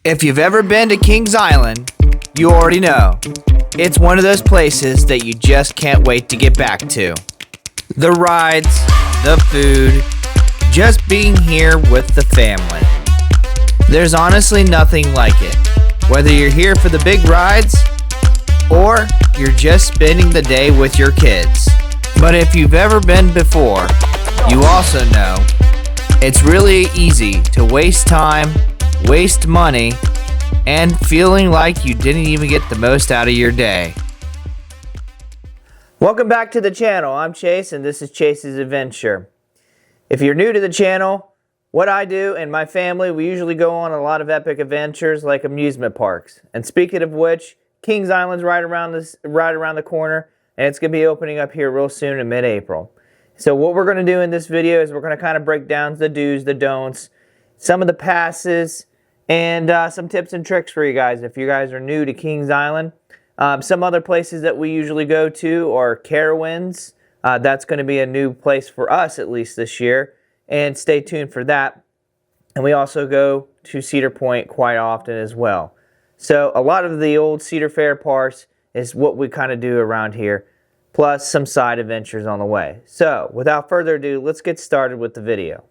If you've ever been to Kings Island, you already know. It's one of those places that you just can't wait to get back to. The rides, the food, just being here with the family. There's honestly nothing like it. Whether you're here for the big rides, or you're just spending the day with your kids. But if you've ever been before, you also know it's really easy to waste time, waste money, and feeling like you didn't even get the most out of your day. Welcome back to the channel. I'm Chase and this is Chase's Adventure. If you're new to the channel, what I do and my family, we usually go on a lot of epic adventures like amusement parks. And speaking of which, Kings Island's right around the corner, and it's going to be opening up here real soon in mid-April. So what we're going to do in this video is we're going to kind of break down the do's, the don'ts, some of the passes, and some tips and tricks for you guys if you guys are new to Kings Island. Some other places that we usually go to are Carowinds. That's going to be a new place for us at least this year, and stay tuned for that. And we also go to Cedar Point quite often as well. So a lot of the old Cedar Fair parks is what we kind of do around here, plus some side adventures on the way. So without further ado, let's get started with the video.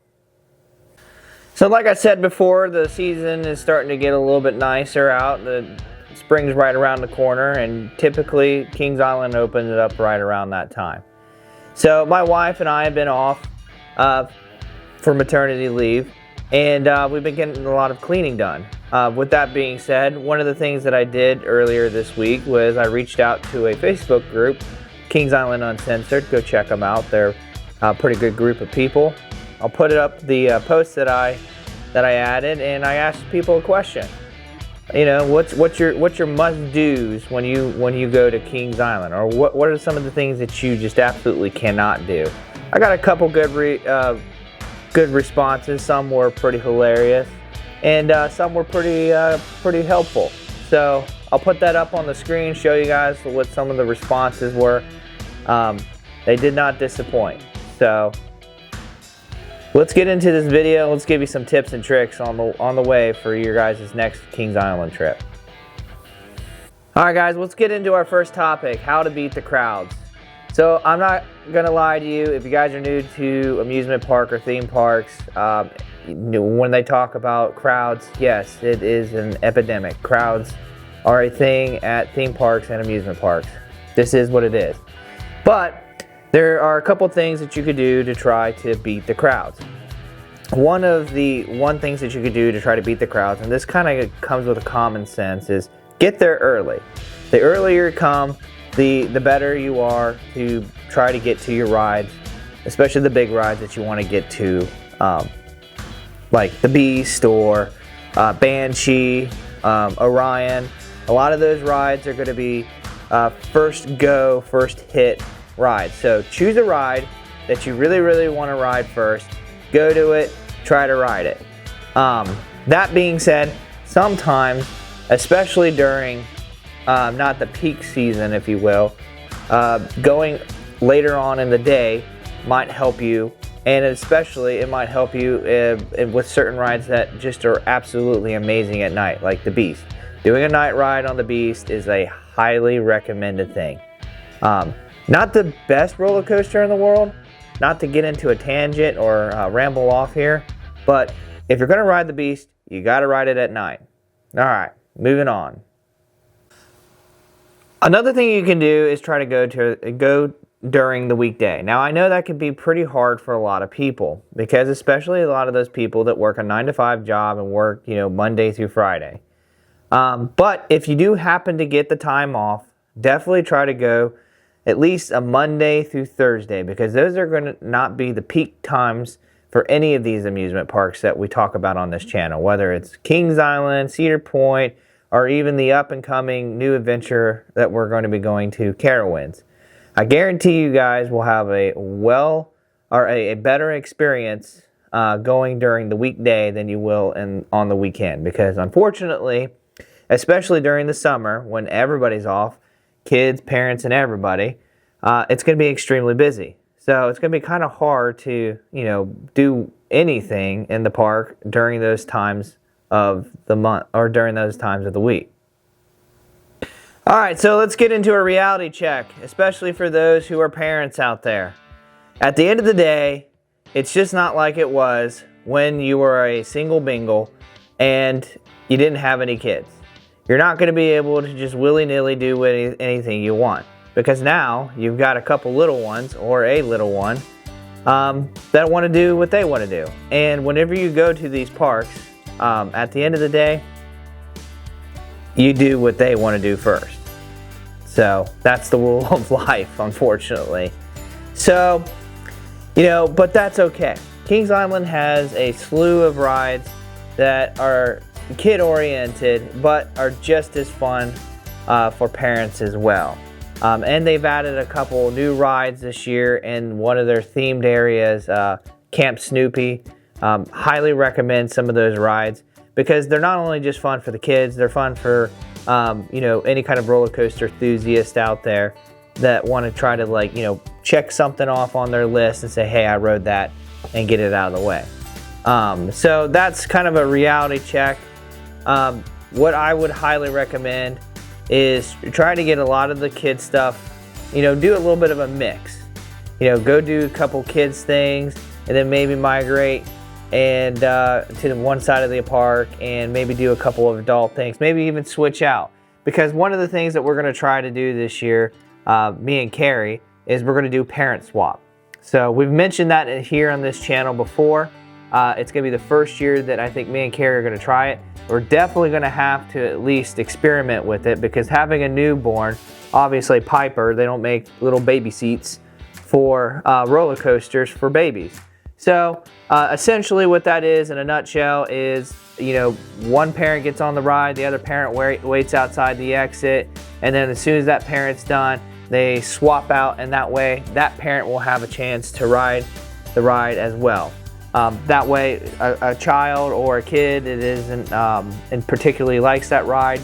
So like I said before, the season is starting to get a little bit nicer out. The spring's right around the corner, and typically Kings Island opens it up right around that time. So my wife and I have been off for maternity leave, and we've been getting a lot of cleaning done. With that being said, one of the things that I did earlier this week was I reached out to a Facebook group, Kings Island Uncensored. Go check them out. They're a pretty good group of people. I'll put it up the post that I added, and I asked people a question. You know, what's your must-dos when you go to Kings Island, or what are some of the things that you just absolutely cannot do? I got a couple good responses. Some were pretty hilarious, and some were pretty helpful. So I'll put that up on the screen, show you guys what some of the responses were. They did not disappoint. So let's get into this video. Let's give you some tips and tricks on the way for your guys' next Kings Island trip. Alright guys, let's get into our first topic, how to beat the crowds. So I'm not going to lie to you, if you guys are new to amusement park or theme parks, when they talk about crowds, yes, it is an epidemic. Crowds are a thing at theme parks and amusement parks. This is what it is. But there are a couple things that you could do to try to beat the crowds. One things that you could do to try to beat the crowds, and this kind of comes with a common sense, is get there early. The earlier you come, the better you are to try to get to your rides, especially the big rides that you want to get to, like the Beast or Banshee, Orion. A lot of those rides are going to be first go, first hit rides. So choose a ride that you really want to ride first. Go to it, try to ride it. That being said, sometimes, especially during not the peak season, if you will, going later on in the day might help you, and especially it might help you with certain rides that just are absolutely amazing at night, like the Beast. Doing a night ride on the Beast is a highly recommended thing. Not the best roller coaster in the world, not to get into a tangent or ramble off here, but if you're going to ride the Beast, you got to ride it at night. All right, moving on. Another thing you can do is try to go during the weekday. Now, I know that can be pretty hard for a lot of people, because especially a lot of those people that work a 9-to-5 job and work, Monday through Friday. But if you do happen to get the time off, definitely try to go at least a Monday through Thursday, because those are going to not be the peak times for any of these amusement parks that we talk about on this channel, whether it's Kings Island, Cedar Point, or even the up-and-coming new adventure that we're going to be going to, Carowinds. I guarantee you guys will have a better experience going during the weekday than you will on the weekend, because unfortunately, especially during the summer when everybody's off, kids, parents, and everybody, it's going to be extremely busy. So it's going to be kind of hard to, do anything in the park during those times of the month or during those times of the week. All right, so let's get into a reality check, especially for those who are parents out there. At the end of the day, it's just not like it was when you were a single bingle and you didn't have any kids. You're not going to be able to just willy-nilly do anything you want, because now you've got a couple little ones or a little one that want to do what they want to do. And whenever you go to these parks, at the end of the day, you do what they want to do first. So that's the rule of life, unfortunately. So, but that's okay. Kings Island has a slew of rides that are kid-oriented, but are just as fun for parents as well. And they've added a couple new rides this year in one of their themed areas, Camp Snoopy. Highly recommend some of those rides, because they're not only just fun for the kids, they're fun for any kind of roller coaster enthusiast out there that want to try to check something off on their list and say, hey, I rode that, and get it out of the way. So that's kind of a reality check. What I would highly recommend is try to get a lot of the kids stuff, do a little bit of a mix. Go do a couple kids things and then maybe migrate and to one side of the park and maybe do a couple of adult things, maybe even switch out. Because one of the things that we're going to try to do this year, me and Carrie, is we're going to do parent swap. So we've mentioned that here on this channel before. It's going to be the first year that I think me and Carrie are going to try it. We're definitely going to have to at least experiment with it, because having a newborn, obviously Piper, they don't make little baby seats for roller coasters for babies. So essentially what that is in a nutshell is, one parent gets on the ride, the other parent waits outside the exit, and then as soon as that parent's done, they swap out, and that way that parent will have a chance to ride the ride as well. That way a child or a kid that isn't and particularly likes that ride,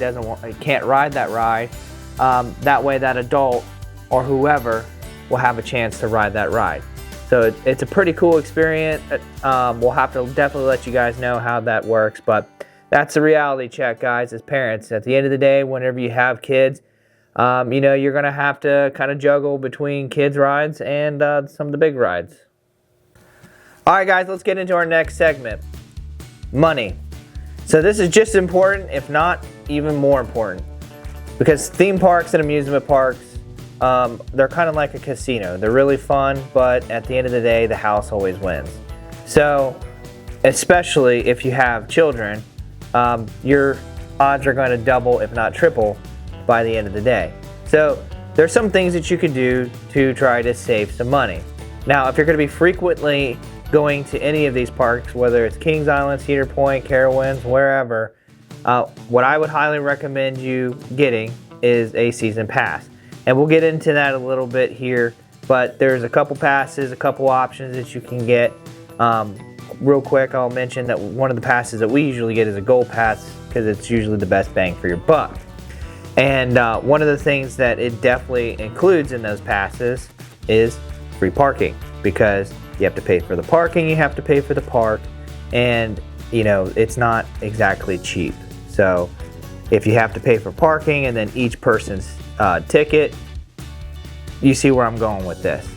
can't ride that ride, that way that adult or whoever will have a chance to ride that ride. So it's a pretty cool experience. We'll have to definitely let you guys know how that works, but that's a reality check, guys, as parents. At the end of the day, whenever you have kids, you're going to have to kind of juggle between kids rides and some of the big rides. All right, guys, let's get into our next segment, money. So this is just important, if not even more important, because theme parks and amusement parks, they're kind of like a casino. They're really fun, but at the end of the day, the house always wins. So, especially if you have children, your odds are going to double, if not triple, by the end of the day. So, there's some things that you can do to try to save some money. Now, if you're going to be frequently going to any of these parks, whether it's Kings Island, Cedar Point, Carowinds, wherever, what I would highly recommend you getting is a season pass. And we'll get into that a little bit here, but there's a couple passes, a couple options that you can get. Real quick, I'll mention that one of the passes that we usually get is a gold pass, because it's usually the best bang for your buck. And one of the things that it definitely includes in those passes is free parking, because you have to pay for the parking, you have to pay for the park, and it's not exactly cheap. So if you have to pay for parking and then each person's ticket, you see where I'm going with this.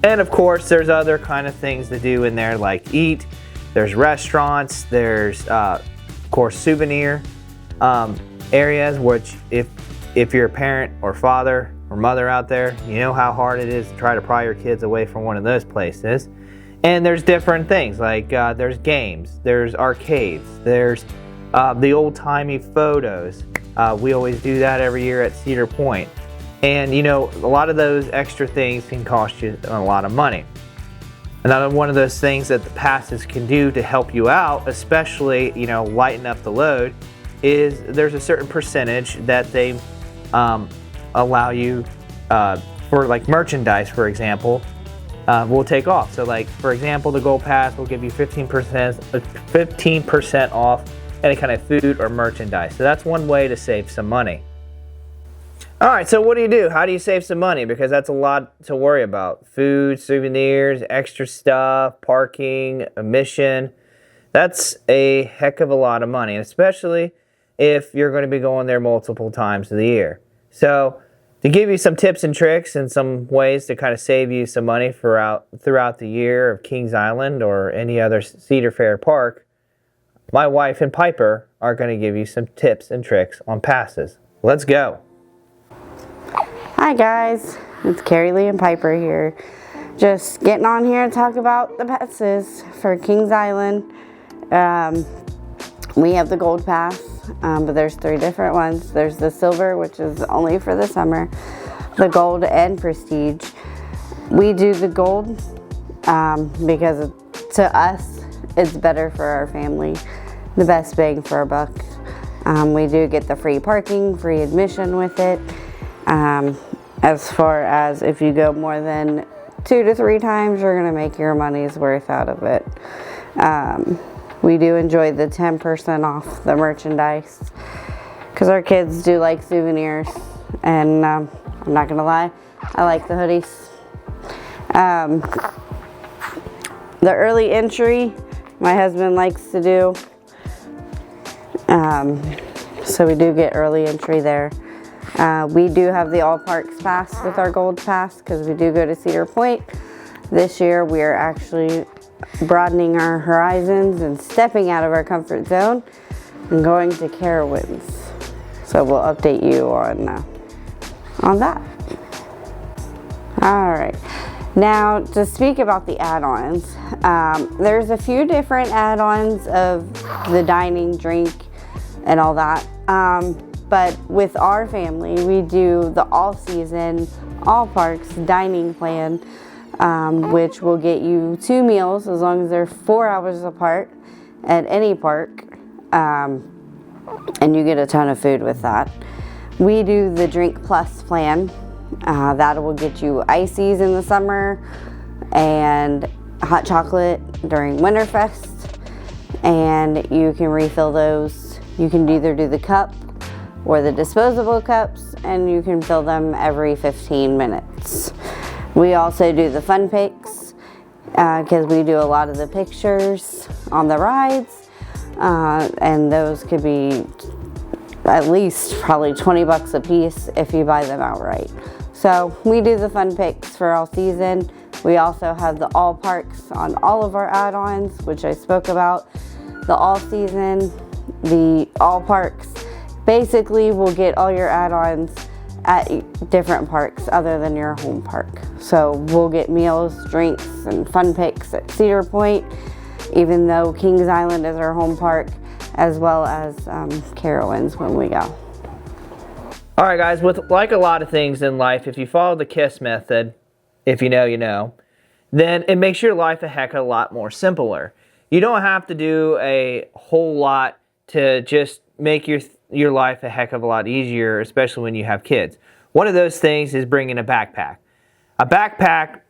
And of course, there's other kind of things to do in there, like eat. There's restaurants. There's of course souvenir areas, which if you're a parent or father or mother out there, you know how hard it is to try to pry your kids away from one of those places. And there's different things, like there's games, there's arcades, there's the old-timey photos. We always do that every year at Cedar Point. And a lot of those extra things can cost you a lot of money. Another one of those things that the passes can do to help you out, especially, lighten up the load, is there's a certain percentage that they allow you for like merchandise, for example, will take off. So like, for example, the Gold Pass will give you 15% off any kind of food or merchandise. So that's one way to save some money. All right, so what do? How do you save some money? Because that's a lot to worry about. Food, souvenirs, extra stuff, parking, admission. That's a heck of a lot of money, especially if you're going to be going there multiple times of the year. So to give you some tips and tricks and some ways to kind of save you some money throughout the year of Kings Island or any other Cedar Fair park, my wife and Piper are going to give you some tips and tricks on passes. Let's go. Hi guys, it's Carrie Lee and Piper here. Just getting on here to talk about the passes for Kings Island. We have the gold pass, but there's 3 different ones. There's the silver, which is only for the summer, the gold, and prestige. We do the gold because to us it's better for our family, the best bang for our buck. We do get the free parking, free admission with it. As far as if you go more than 2 to 3 times, you're going to make your money's worth out of it. We do enjoy the 10% off the merchandise because our kids do like souvenirs, and I'm not going to lie, I like the hoodies. The early entry, my husband likes to do, so we do get early entry there. We do have the all parks pass with our gold pass because we do go to Cedar Point. This year we are actually broadening our horizons and stepping out of our comfort zone and going to Carowinds. So we'll update you on that. All right. Now to speak about the add-ons, there's a few different add-ons of the dining, drink, and all that. But with our family, we do the all-season, all-parks dining plan, which will get you 2 meals as long as they're 4 hours apart at any park, and you get a ton of food with that. We do the Drink Plus plan. That will get you ices in the summer and hot chocolate during Winterfest, and you can refill those. You can either do the cup or the disposable cups, and you can fill them every 15 minutes. We also do the fun pics because we do a lot of the pictures on the rides, and those could be at least probably 20 bucks a piece if you buy them outright. So we do the fun pics for all season. We also have the all parks on all of our add-ons, which I spoke about. The all season, the all parks, basically we'll get all your add-ons at different parks other than your home park. So we'll get meals, drinks, and fun pics at Cedar Point, even though Kings Island is our home park, as well as Carowinds when we go. Alright guys, with like a lot of things in life, if you follow the KISS method, if you know, you know, then it makes your life a heck of a lot more simpler. You don't have to do a whole lot to just make your life a heck of a lot easier, especially when you have kids. One of those things is bringing a backpack. A backpack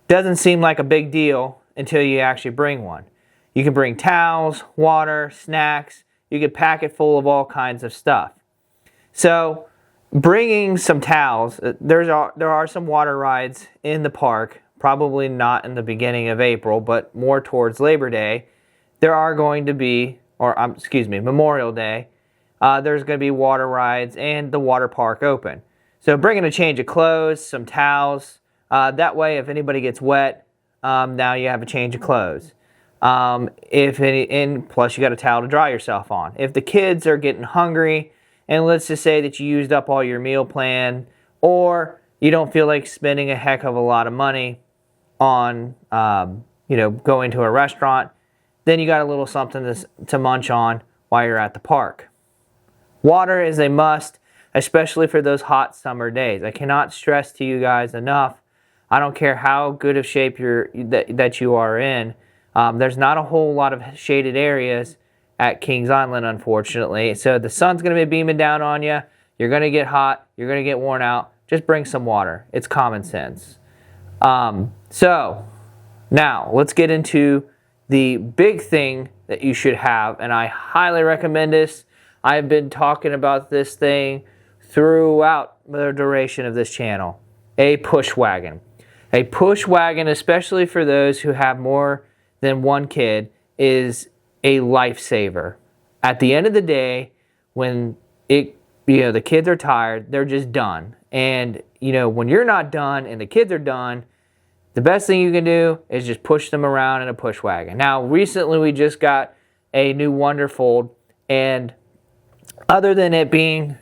doesn't seem like a big deal until you actually bring one. You can bring towels, water, snacks. You can pack it full of all kinds of stuff. So bringing some towels, there are some water rides in the park, probably not in the beginning of April, but more towards Labor Day. There are going to be, Memorial Day. There's going to be water rides and the water park open. So bringing a change of clothes, some towels, that way if anybody gets wet, now you have a change of clothes. Plus you got a towel to dry yourself on. If the kids are getting hungry, and let's just say that you used up all your meal plan, or you don't feel like spending a heck of a lot of money on going to a restaurant, then you got a little something to munch on while you're at the park. Water is a must, especially for those hot summer days. I cannot stress to you guys enough, I don't care how good of shape that you are in, there's not a whole lot of shaded areas at Kings Island, unfortunately. So the sun's going to be beaming down on you. You're going to get hot. You're going to get worn out. Just bring some water. It's common sense. So now let's get into the big thing that you should have, and I highly recommend this. I've been talking about this thing throughout the duration of this channel. A push wagon. A push wagon, especially for those who have more than one kid, is a lifesaver. At the end of the day, when the kids are tired, they're just done. And when you're not done and the kids are done, the best thing you can do is just push them around in a push wagon. Now, recently we just got a new Wonderfold, and other than it being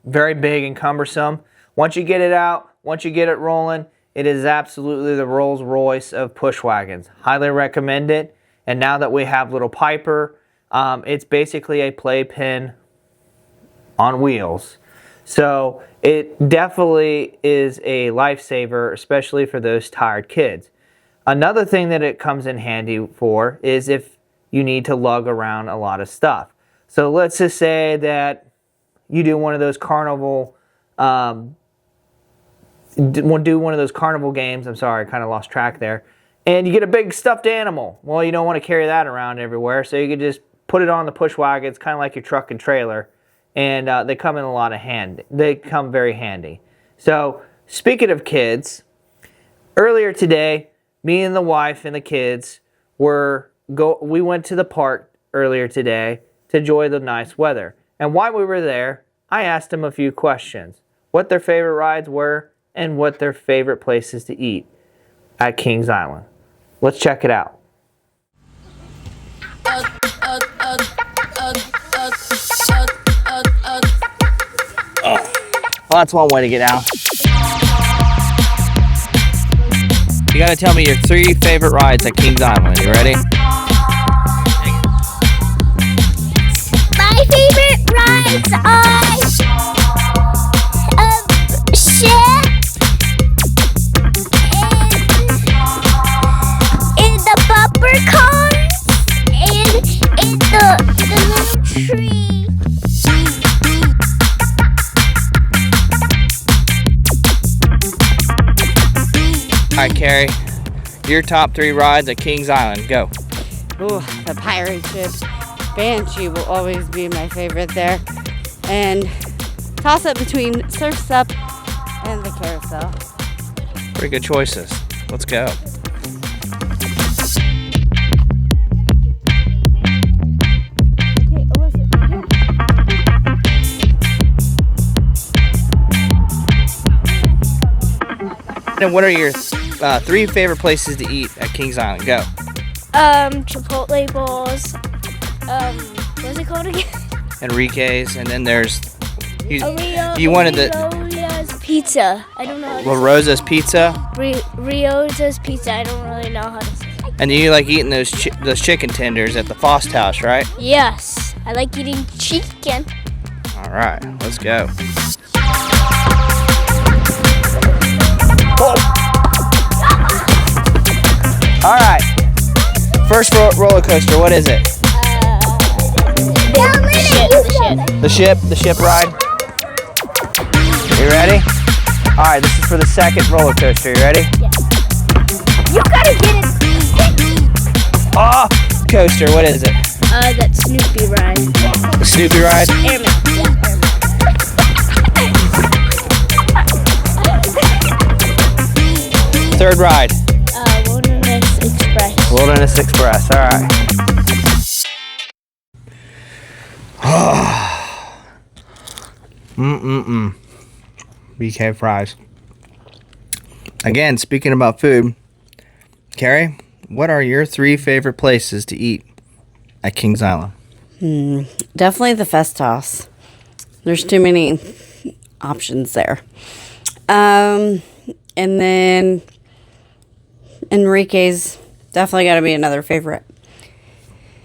very big and cumbersome, once you get it out, once you get it rolling, it is absolutely the Rolls Royce of push wagons. Highly recommend it. And now that we have little Piper, it's basically a playpen on wheels. So it definitely is a lifesaver, especially for those tired kids. Another thing that it comes in handy for is if you need to lug around a lot of stuff. So let's just say that you do one of those carnival games. I'm sorry, I kind of lost track there. And you get a big stuffed animal. Well, you don't want to carry that around everywhere, so you can just put it on the push wagon. It's kind of like your truck and trailer, and they come in a lot of hand. They come very handy. So speaking of kids, earlier today, me and the wife and the kids we went to the park earlier today to enjoy the nice weather. And while we were there, I asked them a few questions: what their favorite rides were and what their favorite places to eat at Kings Island. Let's check it out. Well, that's one way to get out. You gotta tell me your 3 favorite rides at Kings Island. You ready? My favorite rides are ship and the bumper cars and the little tree. All right, Carrie, your top 3 rides at Kings Island. Go. Ooh, the pirate ship. Banshee will always be my favorite there. And toss up between Surf's Up and the carousel. Pretty good choices. Let's go. And what are your 3 favorite places to eat at Kings Island? Go. Chipotle bowls. What's it called again? Enrique's, and then there's You wanted Rio's pizza. I don't know. La Rosa's Pizza. Rio's pizza. I don't really know how to say it. And you like eating those chicken tenders at the Fost House, right? Yes, I like eating chicken. All right, let's go. All right. First roller coaster, what is it? The ship ride. You ready? All right, this is for the second roller coaster. You ready? Yeah. You gotta get it. Oh, coaster, what is it? That Snoopy ride. The Snoopy ride? Airman. Yeah, Third ride? Wilderness Express. Wilderness Express, all right. BK fries. Again, speaking about food, Carrie, what are your 3 favorite places to eat at Kings Island? Definitely the Festos. There's too many options there. And then Enrique's definitely got to be another favorite.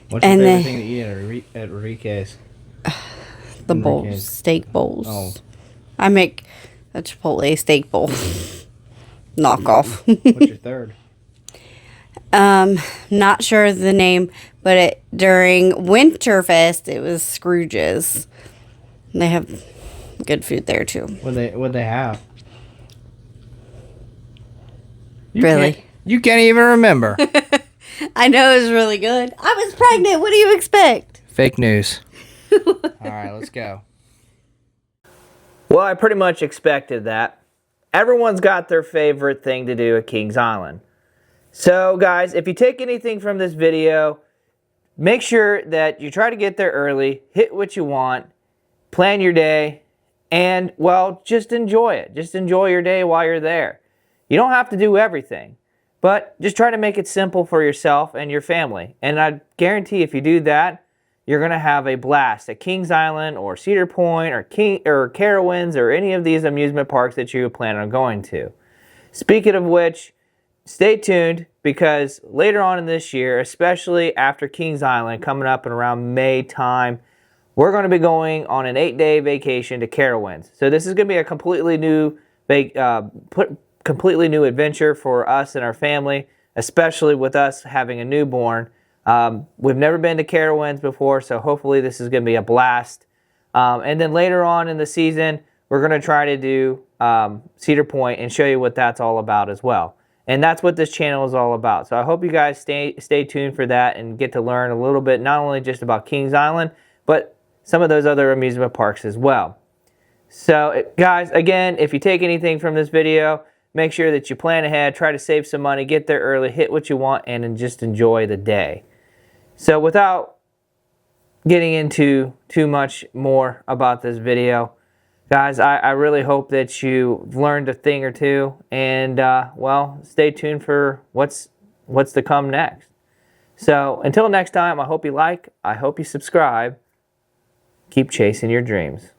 What's your favorite thing to eat at Enrique's? The bowls, steak bowls. Oh. I make a Chipotle steak bowl. Knockoff. What's your third? Not sure the name, but during Winterfest, it was Scrooge's. They have good food there too. What they have? You can't even remember. I know it was really good. I was pregnant. What do you expect? Fake news. All right, let's go. Well, I pretty much expected that. Everyone's got their favorite thing to do at Kings Island. So, guys, if you take anything from this video, make sure that you try to get there early, hit what you want, plan your day, and, well, just enjoy it. Just enjoy your day while you're there. You don't have to do everything, but just try to make it simple for yourself and your family. And I guarantee if you do that, you're going to have a blast at Kings Island or Cedar Point or Carowinds or any of these amusement parks that you plan on going to. Speaking of which, stay tuned because later on in this year, especially after Kings Island, coming up in around May time, we're going to be going on an 8-day vacation to Carowinds. So this is going to be a completely new adventure for us and our family, especially with us having a newborn. We've never been to Carowinds before, so hopefully this is going to be a blast. And then later on in the season, we're going to try to do Cedar Point and show you what that's all about as well. And that's what this channel is all about. So I hope you guys stay tuned for that and get to learn a little bit, not only just about Kings Island, but some of those other amusement parks as well. So guys, again, if you take anything from this video, make sure that you plan ahead, try to save some money, get there early, hit what you want, and then just enjoy the day. So without getting into too much more about this video, guys, I really hope that you learned a thing or two, and well, stay tuned for what's to come next. So until next time, I hope you like, I hope you subscribe, keep chasing your dreams.